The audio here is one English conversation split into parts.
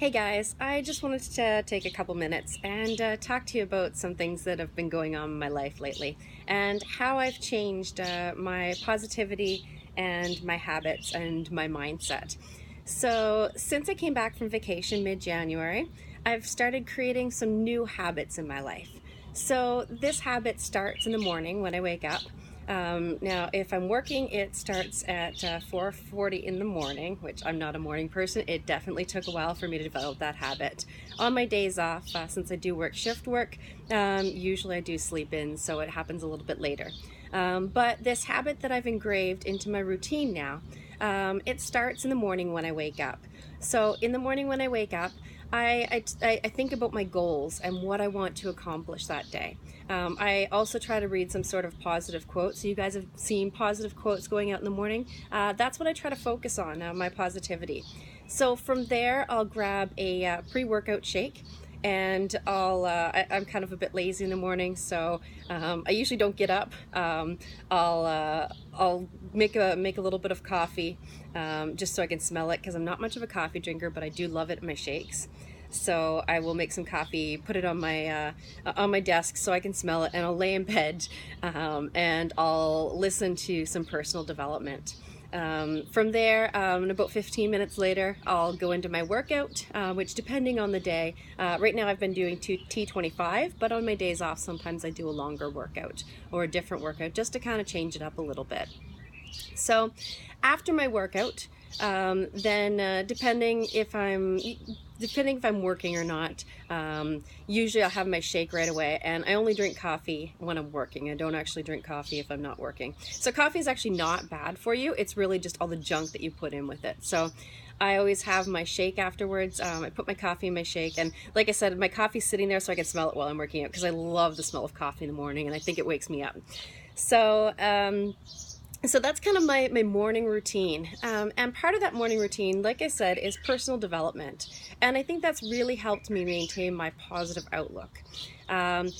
Hey guys, I just wanted to take a couple minutes and talk to you about some things that have been going on in my life lately and how I've changed my positivity and my habits and my mindset. So, since I came back from vacation mid-January, I've started creating some new habits in my life. So, this habit starts in the morning when I wake up. Now, if I'm working, it starts at 4:40 in the morning, which I'm not a morning person. It definitely took a while for me to develop that habit. On my days off, since I do work shift work, usually I do sleep in, so it happens a little bit later. But this habit that I've engraved into my routine now, it starts in the morning when I wake up. So in the morning when I wake up, I think about my goals and what I want to accomplish that day. I also try to read some sort of positive quotes. So you guys have seen positive quotes going out in the morning. That's what I try to focus on, my positivity. So from there, I'll grab a pre-workout shake, and I'm kind of a bit lazy in the morning, so I usually don't get up. I'll make a little bit of coffee, just so I can smell it, because I'm not much of a coffee drinker, but I do love it in my shakes. So I will make some coffee, put it on my desk so I can smell it, and I'll lay in bed, and I'll listen to some personal development. From there, about 15 minutes later, I'll go into my workout, which depending on the day, right now I've been doing T25, but on my days off, sometimes I do a longer workout or a different workout just to kind of change it up a little bit. So after my workout, then depending if I'm working or not, usually I'll have my shake right away, and I only drink coffee when I'm working. I don't actually drink coffee if I'm not working. So coffee is actually not bad for you. It's really just all the junk that you put in with it. So I always have my shake afterwards. I put my coffee in my shake, and like I said, my coffee's sitting there so I can smell it while I'm working out, because I love the smell of coffee in the morning, and I think it wakes me up. So that's kind of my morning routine. And part of that morning routine, like I said, is personal development. And I think that's really helped me maintain my positive outlook. One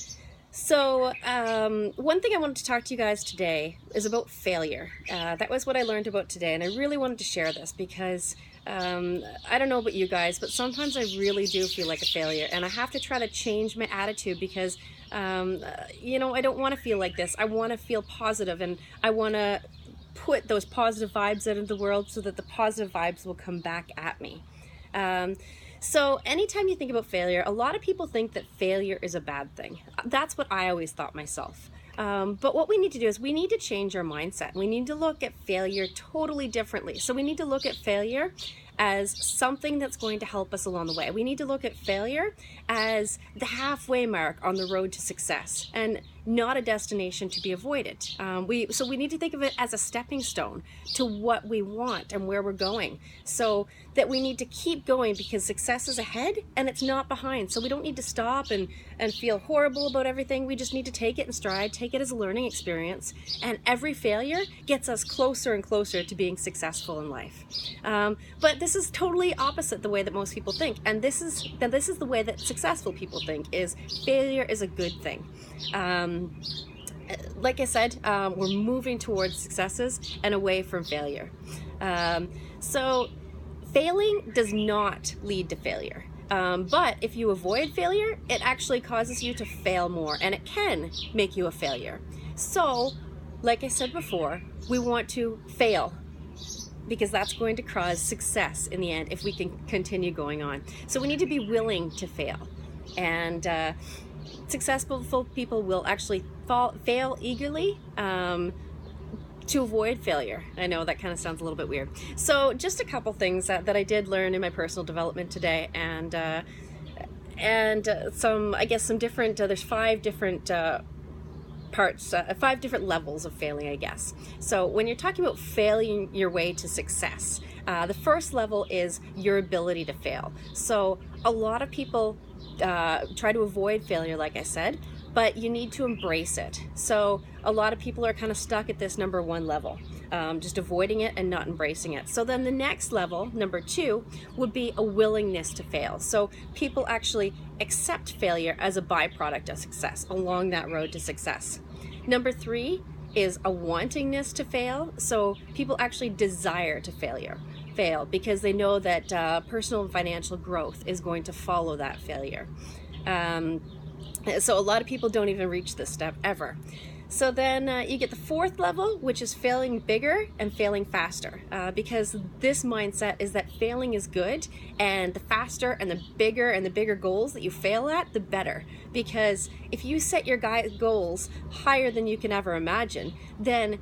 thing I wanted to talk to you guys today is about failure. That was what I learned about today, and I really wanted to share this because I don't know about you guys, but sometimes I really do feel like a failure, and I have to try to change my attitude because I don't want to feel like this. I want to feel positive, and I want to put those positive vibes out into the world so that the positive vibes will come back at me. So anytime you think about failure, a lot of people think that failure is a bad thing. That's what I always thought myself. But what we need to do is we need to change our mindset. We need to look at failure totally differently. So we need to look at failure as something that's going to help us along the way. We need to look at failure as the halfway mark on the road to success and not a destination to be avoided. So we need to think of it as a stepping stone to what we want and where we're going. So that we need to keep going because success is ahead and it's not behind. So we don't need to stop and feel horrible about everything. We just need to take it in stride, take it as a learning experience, and every failure gets us closer and closer to being successful in life. But this is totally opposite the way that most people think, and this is the way that successful people think, is failure is a good thing. Like I said, we're moving towards successes and away from failure. So failing does not lead to failure. But if you avoid failure, it actually causes you to fail more, and it can make you a failure. So, like I said before, we want to fail, because that's going to cause success in the end if we can continue going on. So we need to be willing to fail. And successful people will actually fail eagerly to avoid failure. I know that kind of sounds a little bit weird. So just a couple things that I did learn in my personal development today, and some different, there's 5 different parts, 5 different levels of failing, I guess. So when you're talking about failing your way to success, the first level is your ability to fail. So a lot of people try to avoid failure, like I said, but you need to embrace it. So a lot of people are kind of stuck at this number 1 level, just avoiding it and not embracing it. So then the next level, number 2, would be a willingness to fail. So people actually accept failure as a byproduct of success along that road to success. Number 3 is a wantingness to fail. So people actually desire to failure. fail because they know that personal and financial growth is going to follow that failure. So a lot of people don't even reach this step ever. So then you get the fourth level, which is failing bigger and failing faster, because this mindset is that failing is good, and the faster and the bigger goals that you fail at, the better. Because if you set your goals higher than you can ever imagine, then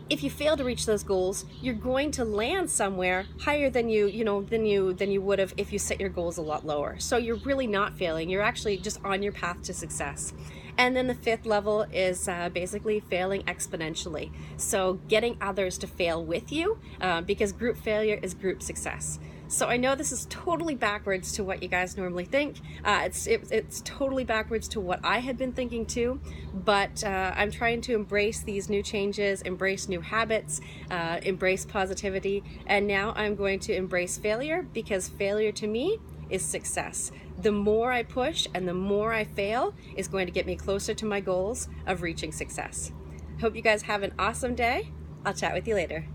if you fail to reach those goals, you're going to land somewhere higher than you would have if you set your goals a lot lower. So you're really not failing. You're actually just on your path to success. And then the fifth level is basically failing exponentially. So getting others to fail with you, because group failure is group success. So I know this is totally backwards to what you guys normally think. It's totally backwards to what I had been thinking too, but I'm trying to embrace these new changes, embrace new habits, embrace positivity, and now I'm going to embrace failure, because failure to me is success. The more I push and the more I fail is going to get me closer to my goals of reaching success. Hope you guys have an awesome day. I'll chat with you later.